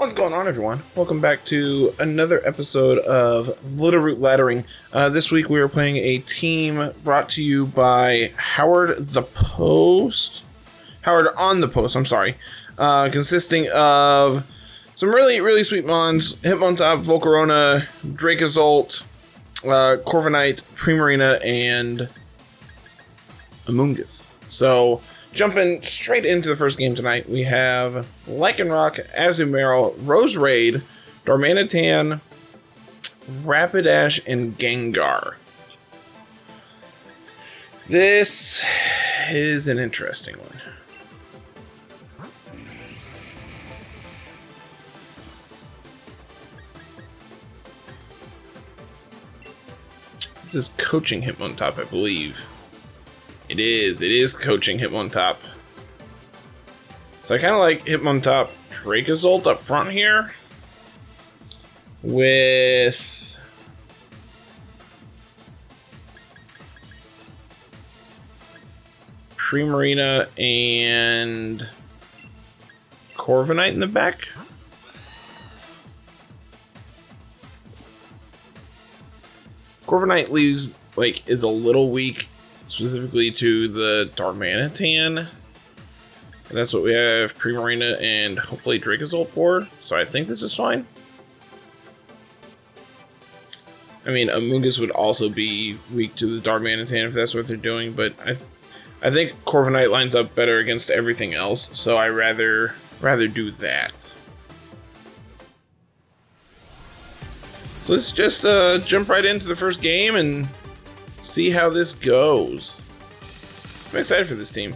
What's going on, everyone? Welcome back to another episode of Littleroot Laddering. This week we are playing a team brought to you by HowardOnThePost, I'm sorry, consisting of some really sweet mons: Hitmontop, Volcarona, Dracozolt, Corviknight, Primarina, and Amoonguss. So, jumping straight into the first game tonight, we have Lycanroc, Azumarill, Roserade, Darmanitan, Rapidash, and Gengar. This is an interesting one. This is coaching Hitmontop, I believe. It is coaching Hitmontop. So I kind of like Hitmontop Dracozolt up front here with Primarina and Corviknight in the back. Corviknight leaves, is a little weak specifically to the Darmanitan. And that's what we have Primarina and hopefully Dracozolt for. So I think this is fine. I mean, Amoonguss would also be weak to the Darmanitan if that's what they're doing, but I think Corviknight lines up better against everything else, so I rather do that. So let's just jump right into the first game and see how this goes. I'm excited for this team.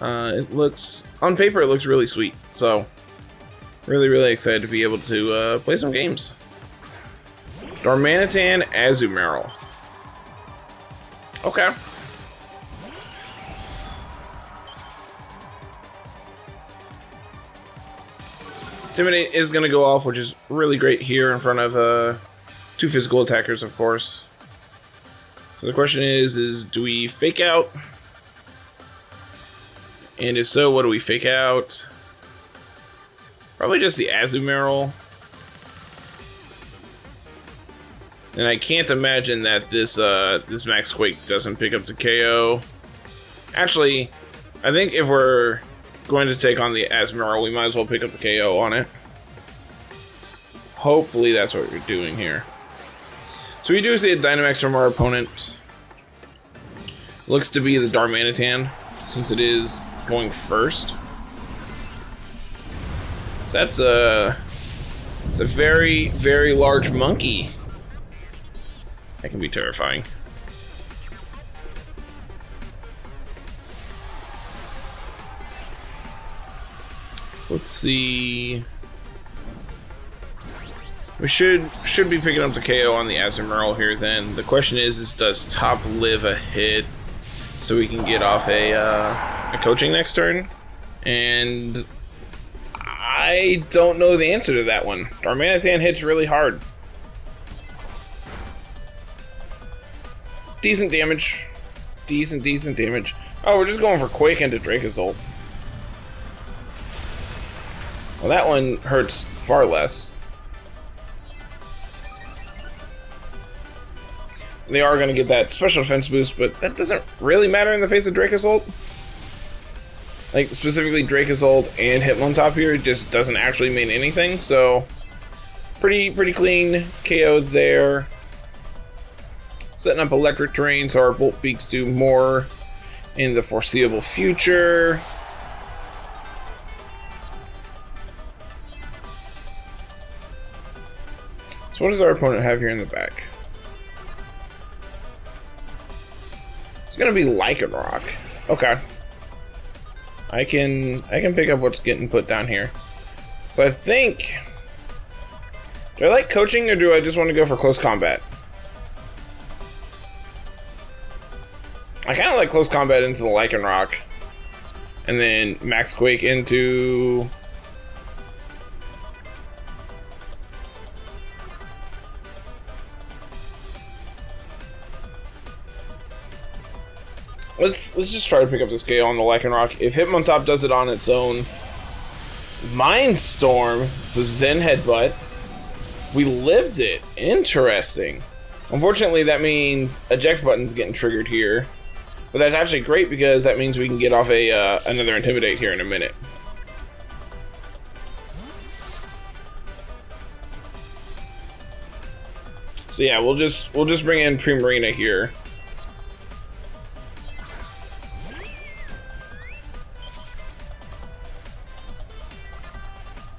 On paper, it looks really sweet. So, really excited to be able to play some games. Darmanitan, Azumarill. Okay. Intimidate is going to go off, which is really great here in front of two physical attackers, of course. So the question is do we fake out? And if so, what do we fake out? Probably just the Azumarill. And I can't imagine that this Max Quake doesn't pick up the KO. Actually, I think if we're going to take on the Azumarill, we might as well pick up the KO on it. Hopefully that's what we're doing here. So we do see a Dynamax from our opponent. Looks to be the Darmanitan, since it is going first. That's it's a very large monkey. That can be terrifying. So let's see. We should be picking up the KO on the Azumarill here then. The question is does top live a hit so we can get off a coaching next turn? And I don't know the answer to that one. Darmanitan hits really hard. Decent damage. Decent damage. Oh, we're just going for Quake into Dracozolt. Well, that one hurts far less. They are going to get that special defense boost, but that doesn't really matter in the face of Dracozolt. Like, specifically Dracozolt and Hitmontop here, it just doesn't actually mean anything, so pretty clean KO there. Setting up electric terrain so our Bolt Beaks do more in the foreseeable future. So what does our opponent have here in the back? It's gonna be Lycanroc. Okay. I can pick up what's getting put down here. So I think, do I like coaching or do I just want to go for close combat? I kind of like close combat into the Lycanroc, and then Max Quake into Let's just try to pick up this KO on the Lycanroc. If Hitmontop does it on its own, Mindstorm, so Zen Headbutt. We lived it. Interesting. Unfortunately, that means eject button's getting triggered here. But that's actually great because that means we can get off a another Intimidate here in a minute. So yeah, we'll just bring in Primarina here.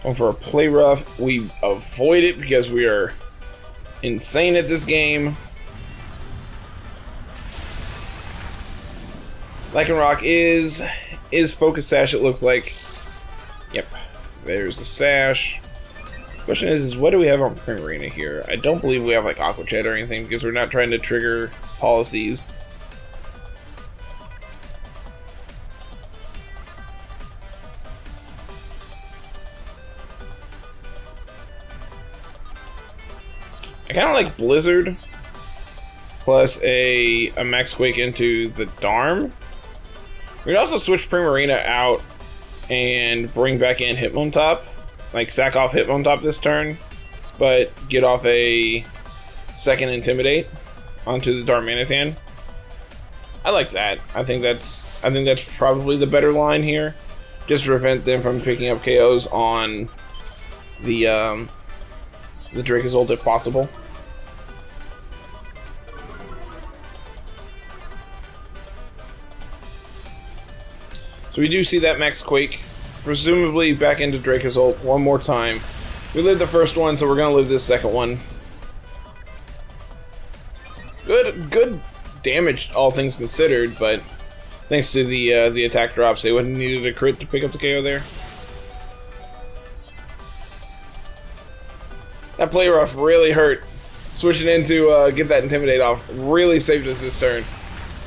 And for a play rough, we avoid it because we are insane at this game. Lycanroc is Focus Sash, it looks like. Yep, there's the Sash. Question is what do we have on Primarina here? I don't believe we have like Aqua Jet or anything because we're not trying to trigger policies. I kind of like Blizzard plus a Max Quake into the Darm. We could also switch Primarina out and bring back in Hitmontop. Like sack off Hitmontop this turn, but get off a second Intimidate onto the Darmanitan. I like that. I think that's probably the better line here. Just to prevent them from picking up KOs on the Dracozolt if possible. So we do see that Max Quake. Presumably back into Dracozolt one more time. We lived the first one, so we're gonna live this second one. Good damage, all things considered, but thanks to the attack drops, they wouldn't needed a crit to pick up the KO there. That play rough really hurt. Switching into get that Intimidate off really saved us this turn.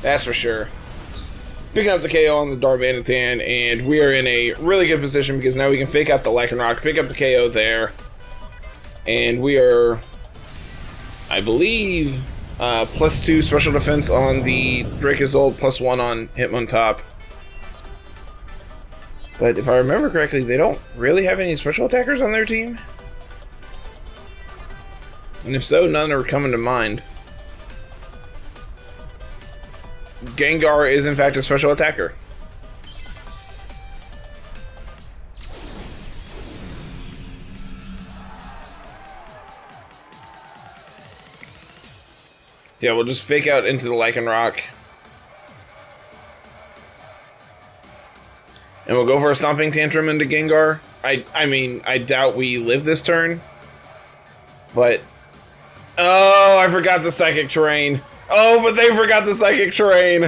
That's for sure. Picking up the KO on the Darmanitan, and we are in a really good position because now we can fake out the Lycanroc, pick up the KO there, and we are, I believe, +2 special defense on the Dracozolt, +1 on Hitmontop. But if I remember correctly, they don't really have any special attackers on their team. And if so, none are coming to mind. Gengar is in fact a special attacker. Yeah, we'll just fake out into the Lycanroc. And we'll go for a Stomping Tantrum into Gengar. I mean, I doubt we live this turn. But... oh, I forgot the Psychic Terrain. Oh, but they forgot the Psychic Terrain.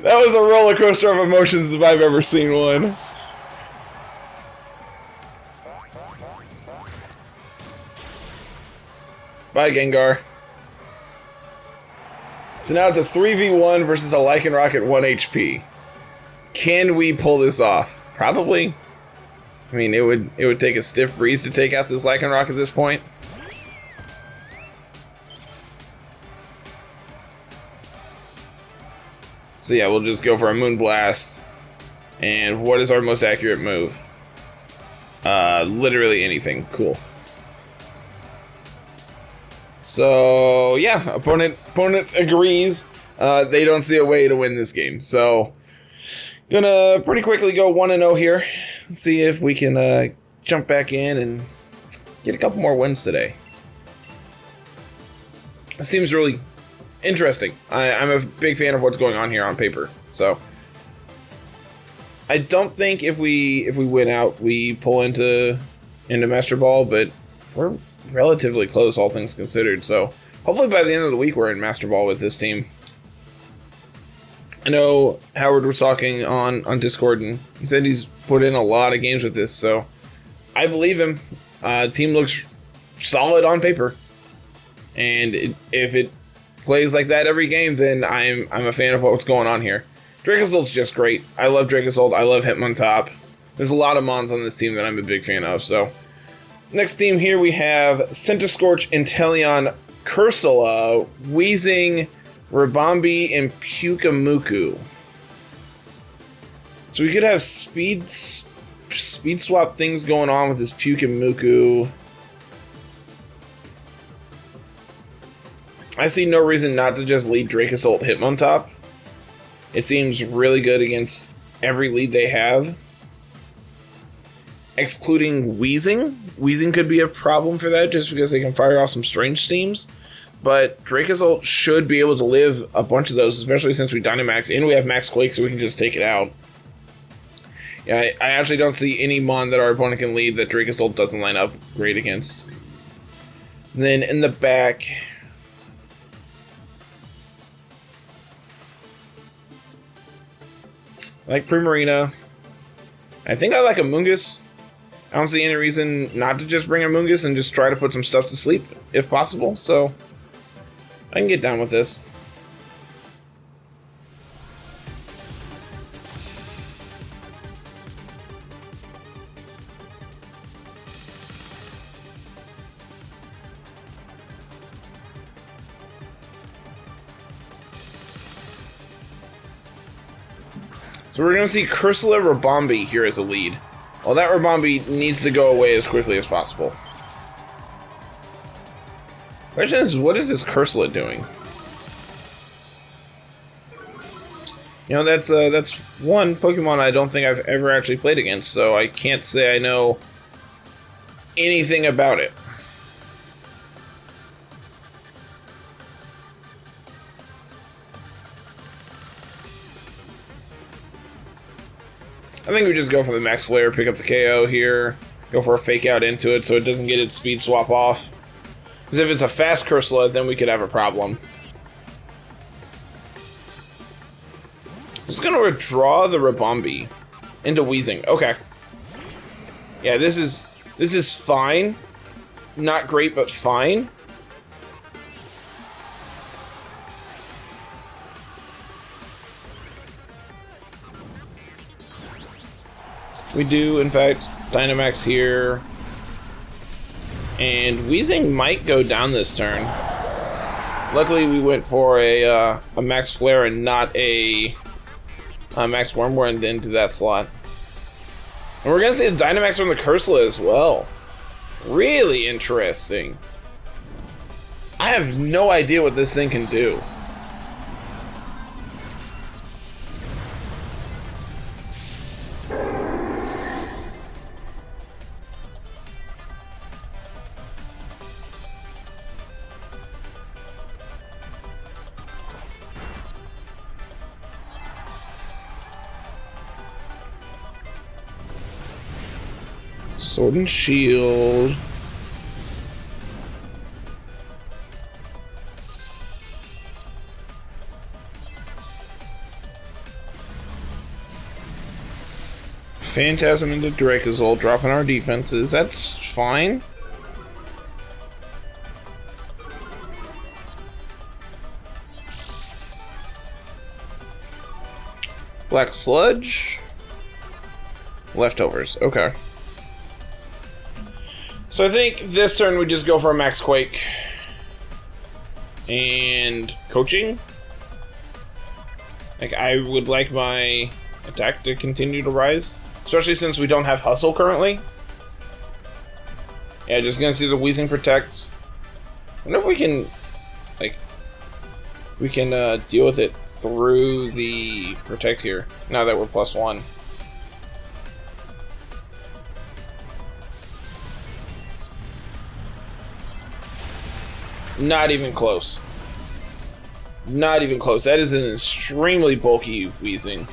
That was a roller coaster of emotions if I've ever seen one. Bye, Gengar. So now it's a 3v1 versus a Lycanroc at 1 HP. Can we pull this off? Probably. I mean, it would take a stiff breeze to take out this Lycanroc at this point. So yeah, we'll just go for a Moonblast. And what is our most accurate move? Literally anything. Cool. So yeah, opponent agrees. They don't see a way to win this game. So gonna pretty quickly go 1-0 here. See if we can jump back in and get a couple more wins today. This team's really interesting. I'm a big fan of what's going on here on paper. So I don't think if we win out, we pull into Master Ball, but we're relatively close, all things considered. So hopefully by the end of the week, we're in Master Ball with this team. I know Howard was talking on Discord, and he said he's put in a lot of games with this, so I believe him. Team looks solid on paper, and if it plays like that every game, then I'm a fan of what's going on here. Dracozolt's just great. I love Dracozolt. I love Hitmontop. There's a lot of Mons on this team that I'm a big fan of. So next team here we have Centiskorch, Inteleon, Cursula, Weezing, Rabombi, and Pukamuku. So we could have speed swap things going on with this Pyukumuku. I see no reason not to just lead Dracozolt Hitmontop. It seems really good against every lead they have. Excluding Wheezing. Wheezing could be a problem for that just because they can fire off some strange steams. But Dracozolt should be able to live a bunch of those, especially since we Dynamax and we have Max Quake, so we can just take it out. Yeah, I actually don't see any Mon that our opponent can lead that Dracozolt doesn't line up great against. Then in the back, I like Primarina. I think I like Amoonguss. I don't see any reason not to just bring Amoonguss and just try to put some stuff to sleep, if possible. So I can get down with this. So we're going to see Cursula Rabombi here as a lead. Well, that Rabombi needs to go away as quickly as possible. Question is, what is this Cursula doing? You know, that's one Pokemon I don't think I've ever actually played against, so I can't say I know anything about it. I think we just go for the Max Flare, pick up the KO here, go for a Fake Out into it so it doesn't get its speed swap off. Because if it's a fast Cursula, then we could have a problem. Just gonna withdraw the Rabombi into Wheezing. Okay. Yeah, this is fine. Not great, but fine. We do, in fact, Dynamax here. And Wheezing might go down this turn. Luckily, we went for a Max Flare and not a Max Wormwood into that slot. And we're going to see the Dynamax from the Cursula as well. Really interesting. I have no idea what this thing can do. Sword and Shield. Phantasm into Dracozolt, dropping our defenses. That's fine. Black Sludge. Leftovers. Okay. So I think this turn we just go for a Max Quake. And coaching. Like, I would like my attack to continue to rise. Especially since we don't have Hustle currently. Yeah, just gonna see the Wheezing Protect. I wonder if we can, like, we can deal with it through the Protect here. Now that we're +1. Not even close. Not even close. That is an extremely bulky Wheezing.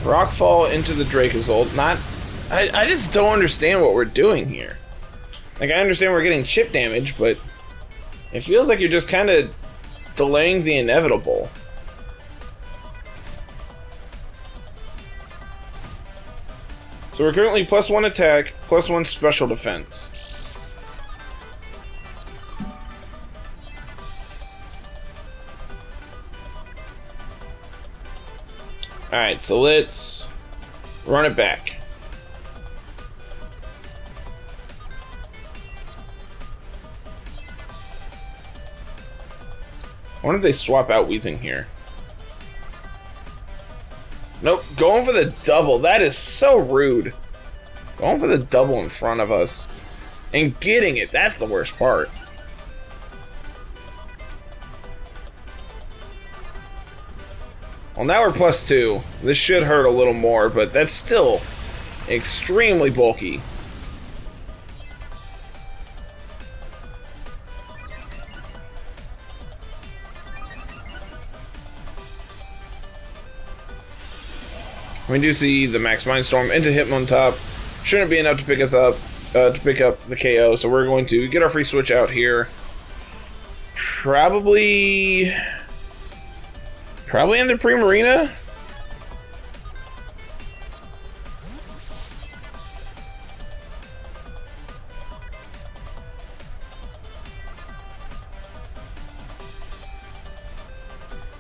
Rockfall into the Dracozolt. I just don't understand what we're doing here. Like, I understand we're getting chip damage, but it feels like you're just kind of delaying the inevitable. So we're currently +1 attack, +1 special defense. Alright, so let's run it back. wonder if they swap out Weezing here. Nope, going for the double. That is so rude. Going for the double in front of us. And getting it, that's the worst part. Well, now we're +2. This should hurt a little more, but that's still extremely bulky. We do see the Max Mindstorm into Hitmontop. Shouldn't be enough to pick us up, to pick up the KO, so we're going to get our free switch out here. Probably in the Primarina.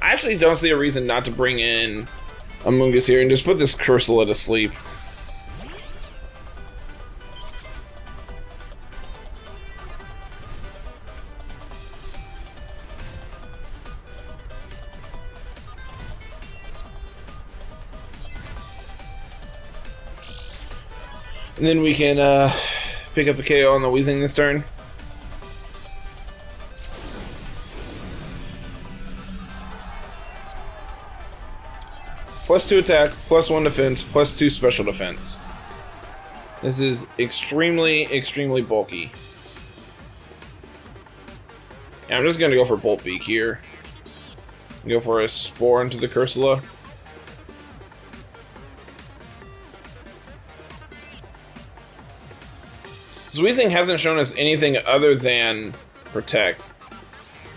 I actually don't see a reason not to bring in Amoonguss here and just put this Cursula to sleep. And then we can pick up the KO on the Weezing this turn. +2 attack, +1 defense, +2 special defense. This is extremely, extremely bulky. Yeah, I'm just gonna go for Bolt Beak here. Go for a Spore into the Cursula. Weezing hasn't shown us anything other than Protect.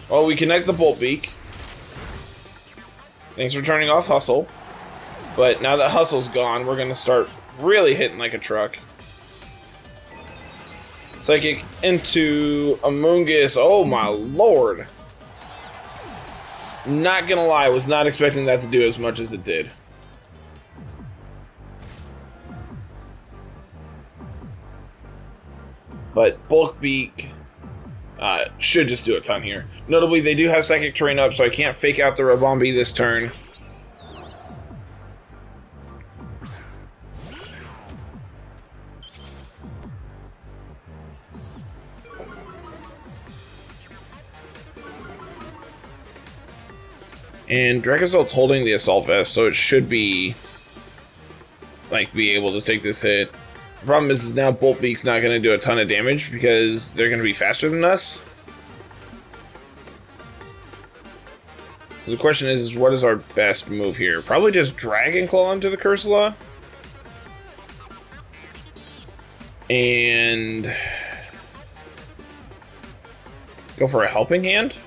Well, we connect the Bolt Beak. Thanks for turning off Hustle. But now that Hustle's gone, we're going to start really hitting like a truck. Psychic into Amoonguss. Oh my lord. Not gonna lie, was not expecting that to do as much as it did. But Bulk Beak should just do a ton here. Notably, they do have Psychic Terrain up, so I can't fake out the Rabombi this turn. And Dracozolt's holding the Assault Vest, so it should be able to take this hit. The problem is now Bolt Beak's not going to do a ton of damage because they're going to be faster than us. So the question is what is our best move here? Probably just Dragon Claw into the Cursula. And go for a Helping Hand.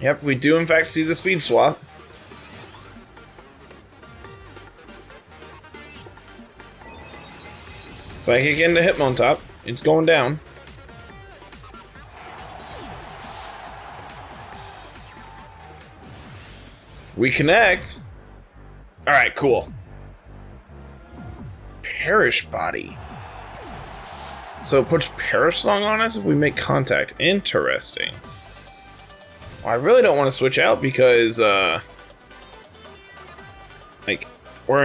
Yep, we do in fact see the speed swap. Psychic into Hitmontop. It's going down. We connect. Alright, cool. Perish Body. So it puts Perish Song on us if we make contact. Interesting. I really don't want to switch out because, we're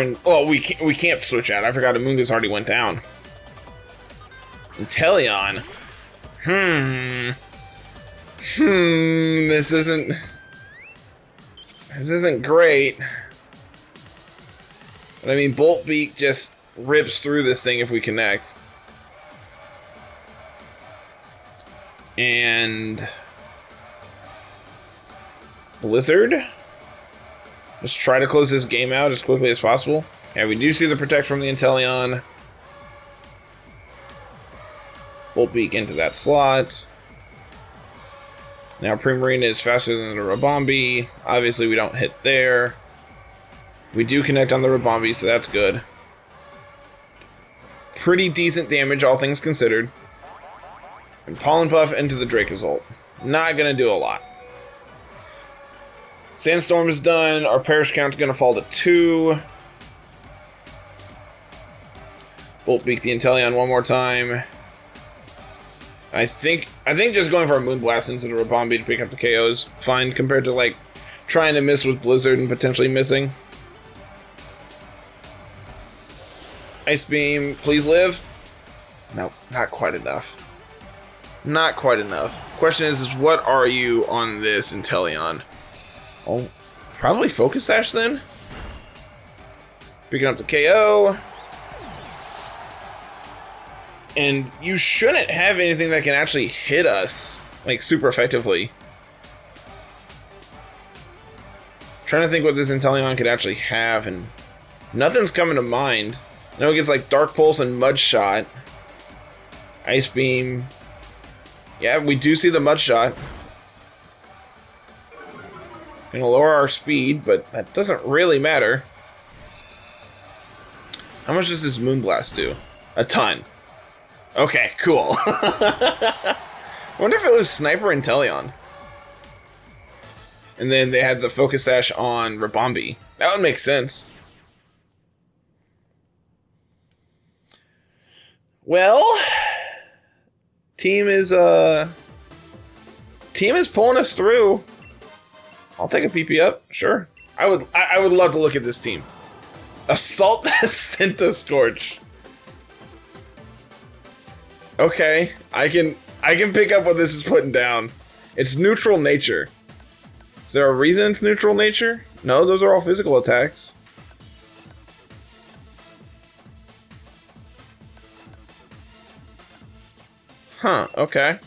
in. Oh, we can't switch out. I forgot Amoonguss already went down. Inteleon. This isn't great. But I mean, Bolt Beak just rips through this thing if we connect. And Blizzard. Let's try to close this game out as quickly as possible. Yeah, we do see the Protect from the Inteleon. Bolt Beak into that slot. Now Primarina is faster than the Rabombi. Obviously we don't hit there. We do connect on the Rabombi, so that's good. Pretty decent damage, all things considered. And Pollen Puff into the Dracozolt. Not gonna do a lot. Sandstorm is done. Our Perish count's gonna fall to 2. Volt Beak the Inteleon one more time. I think just going for a Moonblast instead of a Rabombi to pick up the KO is fine compared to like trying to miss with Blizzard and potentially missing. Ice Beam, please live. No, not quite enough. Not quite enough. Question is what are you on this Inteleon? Oh, probably Focus Sash then? Picking up the KO. And you shouldn't have anything that can actually hit us, like, super effectively. Trying to think what this Inteleon could actually have, and nothing's coming to mind. I know it gets, like, Dark Pulse and Mud Shot. Ice Beam. Yeah, we do see the Mud Shot. Gonna lower our speed, but that doesn't really matter. How much does this Moonblast do? A ton. Okay, cool. I wonder if it was Sniper Inteleon. And then they had the Focus Sash on Rabombi. That would make sense. Well, team is pulling us through. I'll take a PP up, sure. I would love to look at this team. Assault Senta Scorch. Okay, I can pick up what this is putting down. It's neutral nature. Is there a reason it's neutral nature? No, those are all physical attacks. Huh, okay.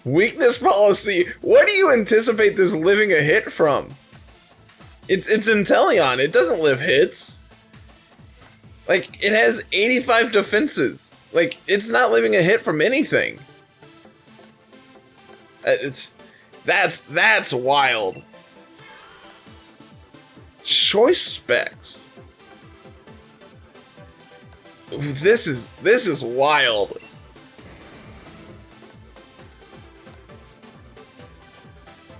Weakness policy. What do you anticipate this living a hit from? It's Inteleon. It doesn't live hits. Like, it has 85 defenses. Like, it's not living a hit from anything. That's wild. Choice specs. This is wild.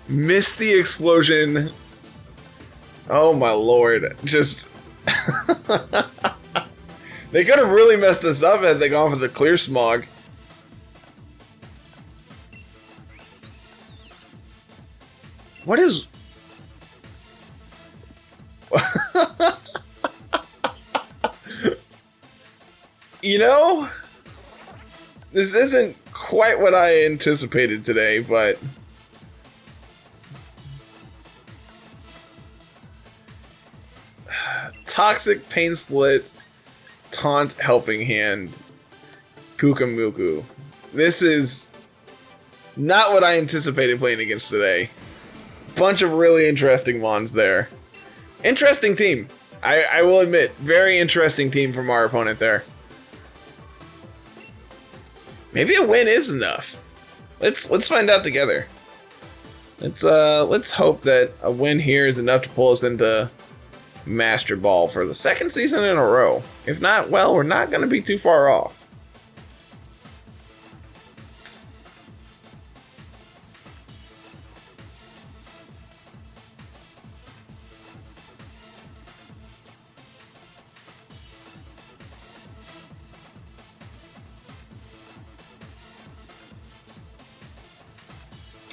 Misty Explosion. Oh my lord. Just they could have really messed us up had they gone for the Clear Smog. What is... You know, this isn't quite what I anticipated today, but... Toxic Pain Split, Taunt Helping Hand, Pukamuku. This is not what I anticipated playing against today. Bunch of really interesting mons there. Interesting team. I will admit, very interesting team from our opponent there. Maybe a win is enough. Let's find out together. Let's hope that a win here is enough to pull us into Master Ball for the second season in a row. If not, well, we're not going to be too far off.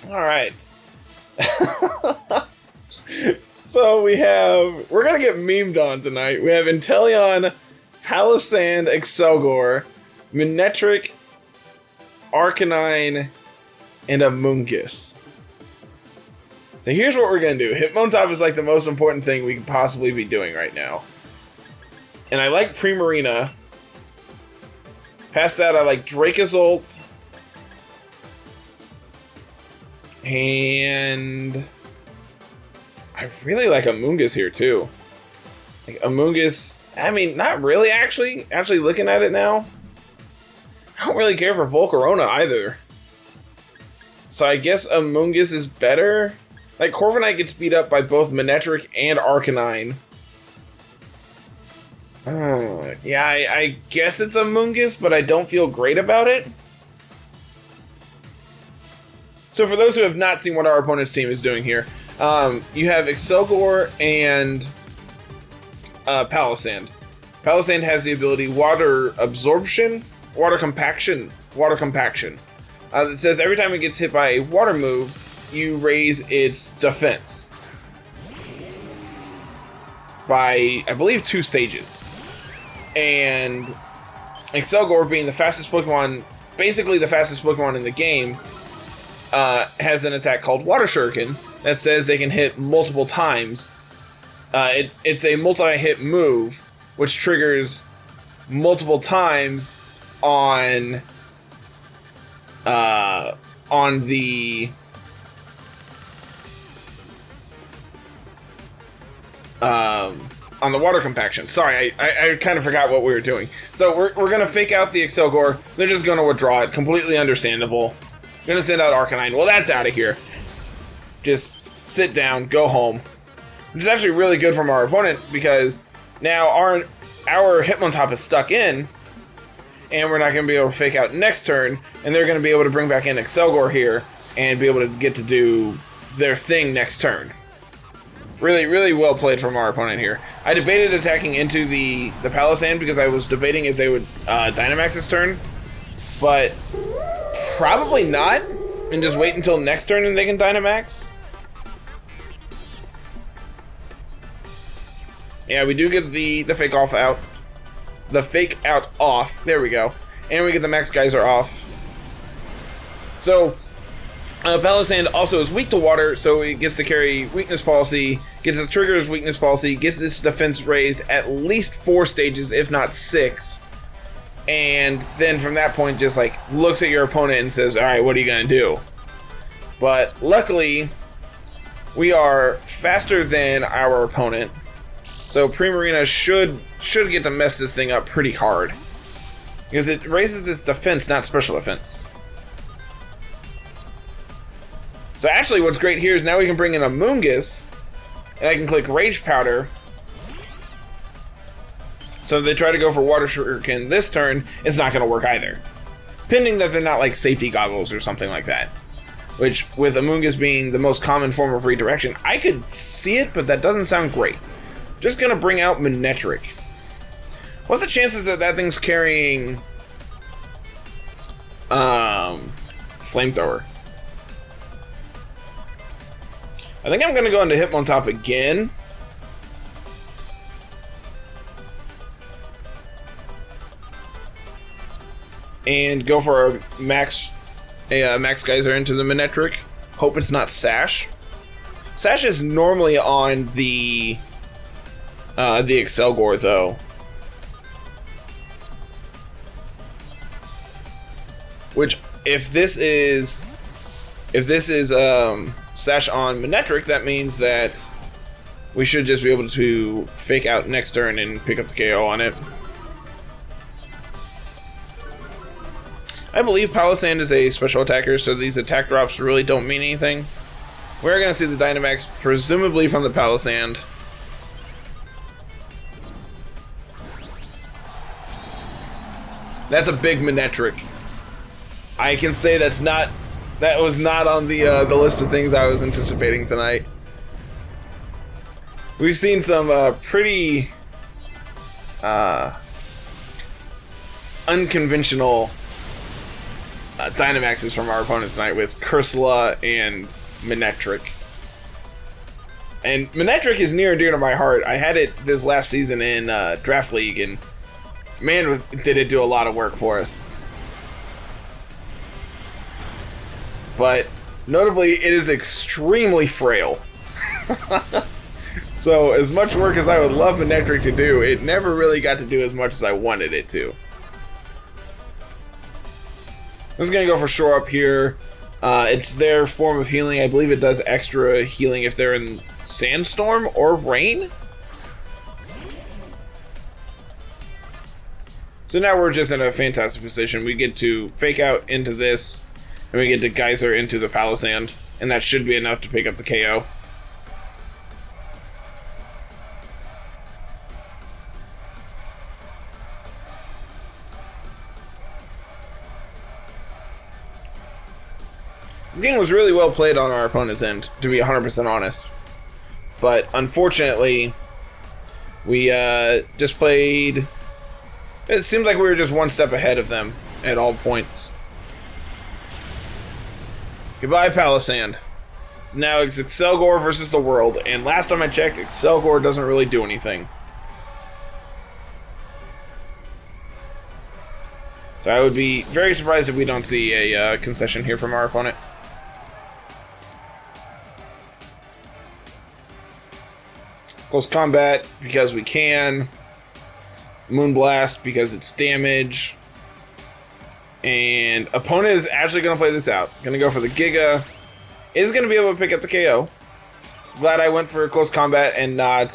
All right. So we're gonna get memed on tonight. We have Inteleon, Palisand, Excelgor, Manectric, Arcanine, and Amoonguss. So here's what we're gonna do. Hitmontop is like the most important thing we could possibly be doing right now. And I like Primarina. Past that, I like Dracozolt. And I really like Amoonguss here too. Like Amoonguss, I mean, not really actually. Actually looking at it now, I don't really care for Volcarona either. So I guess Amoonguss is better. Like Corviknight gets beat up by both Manectric and Arcanine. Yeah, I guess it's Amoonguss, but I don't feel great about it. So for those who have not seen what our opponent's team is doing here, you have Excelgor and Palisand. Palossand has the ability Water Absorption, Water Compaction. It says every time it gets hit by a water move, you raise its defense by, I believe, 2 stages. And Excelgor, being the fastest Pokemon, basically the fastest Pokemon in the game, has an attack called Water Shuriken that says they can hit multiple times. It's a multi-hit move, which triggers multiple times on the water compaction. Sorry, I kind of forgot what we were doing. So we're gonna fake out the Excelgor. They're just gonna withdraw it. Completely understandable. Gonna send out Arcanine. Well, that's out of here. Just sit down, go home. Which is actually really good from our opponent, because now our Hitmontop is stuck in, and we're not going to be able to fake out next turn, and they're going to be able to bring back in Excelgor here and be able to get to do their thing next turn. Really, really well played from our opponent here. I debated attacking into the Palossand because I was debating if they would Dynamax this turn, but probably not, and just wait until next turn and they can Dynamax. Yeah, we do get the fake off out. The fake out off. There we go. And we get the Max Geyser off. So, Palossand also is weak to water, so it gets to carry Weakness Policy, gets to trigger his Weakness Policy, gets its defense raised at least 4 stages, if not 6. And then from that point, just like looks at your opponent and says, alright, what are you going to do? But luckily, we are faster than our opponent. So Primarina should get to mess this thing up pretty hard, because it raises its defense, not special defense. So actually what's great here is now we can bring in Amoonguss, and I can click Rage Powder. So if they try to go for Water Shuriken this turn, it's not going to work either. Pending that they're not like safety goggles or something like that. Which, with Amoonguss being the most common form of redirection, I could see it, but that doesn't sound great. Just gonna bring out Manectric. What's the chances that that thing's carrying Flamethrower? I think I'm gonna go into Hitmontop again. And go for a Max Geyser into the Manectric. Hope it's not Sash. Sash is normally on the Excelgor, though. Which, if this is Sash on Manectric, that means that we should just be able to fake out next turn and pick up the KO on it. I believe Palossand is a special attacker, so these attack drops really don't mean anything. We're going to see the Dynamax, presumably from the Palossand. That's a big Manectric. I can say that was not on the list of things I was anticipating tonight. We've seen some pretty unconventional Dynamaxes from our opponent tonight with Cursula and Manectric. And Manectric is near and dear to my heart. I had it this last season in Draft League, and man, did it do a lot of work for us. But notably, it is extremely frail. So as much work as I would love Manectric to do, it never really got to do as much as I wanted it to. I'm just going to go for Shore Up here. It's their form of healing. I believe it does extra healing if they're in Sandstorm or Rain. So now we're just in a fantastic position. We get to fake out into this, and we get to Geyser into the Palossand, and that should be enough to pick up the KO. This game was really well played on our opponent's end, to be 100% honest. But unfortunately, We just played... It seemed like we were just one step ahead of them at all points. Goodbye, Palisand. So now it's Excelgor versus the world, and last time I checked, Excelgor doesn't really do anything. So I would be very surprised if we don't see a concession here from our opponent. Close combat, because we can. Moonblast, because it's damage. And opponent is actually going to play this out. Going to go for the Giga. Is going to be able to pick up the KO. Glad I went for close combat and not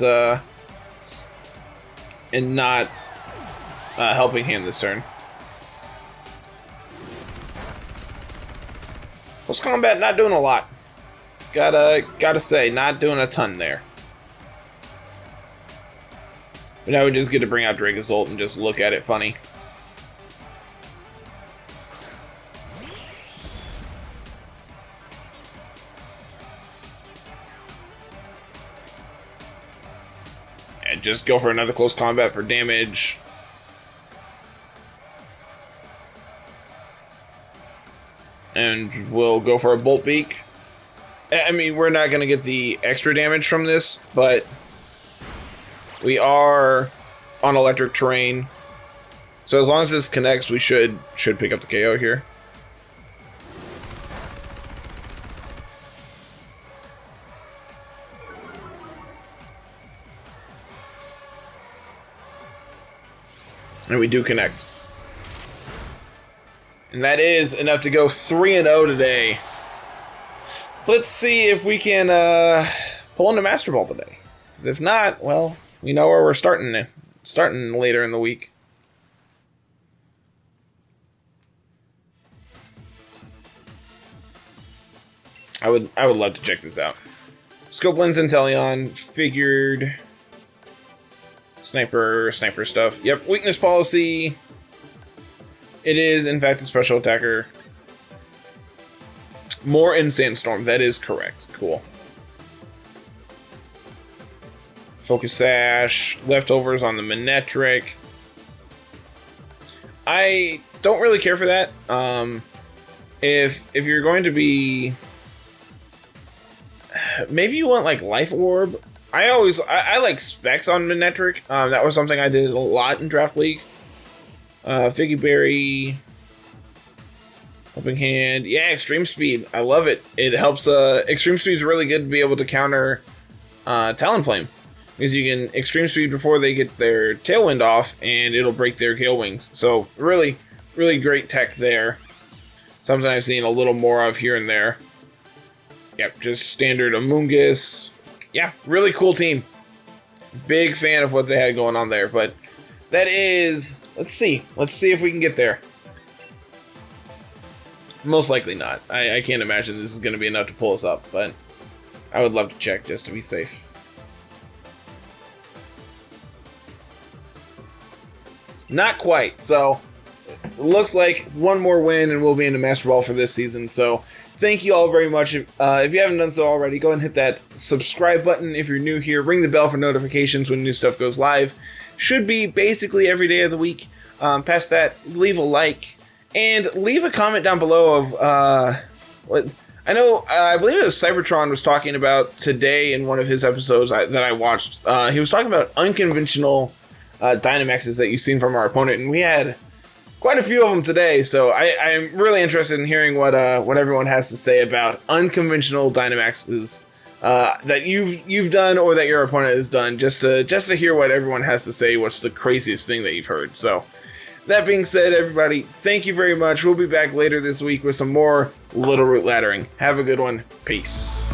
helping hand this turn. Close combat, not doing a lot. Gotta say, not doing a ton there. But now we just get to bring out Dracozolt and just look at it funny. And just go for another close combat for damage. And we'll go for a Bolt Beak. I mean, we're not going to get the extra damage from this, but we are on electric terrain. So as long as this connects, we should pick up the KO here. And we do connect. And that is enough to go 3-0 today. So let's see if we can pull into Master Ball today. Because if not, well, we know where we're starting later in the week. I would love to check this out. Scope Lens Inteleon, figured. Sniper stuff. Yep, weakness policy. It is, in fact, a special attacker. More in Sandstorm. That is correct. Cool. Focus Sash. Leftovers on the Manectric. I don't really care for that. If you're going to be... Maybe you want, like, Life Orb. I like specs on Manectric. That was something I did a lot in Draft League. Figgy Berry. Helping Hand. Yeah, Extreme Speed. I love it. It helps. Extreme Speed is really good to be able to counter Talonflame. Because you can Extreme Speed before they get their Tailwind off, and it'll break their Gale Wings. So, really, really great tech there. Something I've seen a little more of here and there. Yep, just standard Amoonguss. Yeah, really cool team. Big fan of what they had going on there, but that is... Let's see if we can get there. Most likely not. I can't imagine this is going to be enough to pull us up, but I would love to check just to be safe. Not quite, so it looks like one more win and we'll be into Master Ball for this season, so thank you all very much. If you haven't done so already, go ahead and hit that subscribe button if you're new here. Ring the bell for notifications when new stuff goes live. Should be basically every day of the week. Past that, leave a like and leave a comment down below of what I know. I believe it was Cybertron was talking about today in one of his episodes that I watched. He was talking about unconventional Dynamaxes that you've seen from our opponent, and we had quite a few of them today. So I'm really interested in hearing what everyone has to say about unconventional Dynamaxes that you've done or that your opponent has done, just to hear what everyone has to say. What's the craziest thing that you've heard? So that being said, everybody, thank you very much. We'll be back later this week with some more Littleroot laddering. Have a good one. Peace.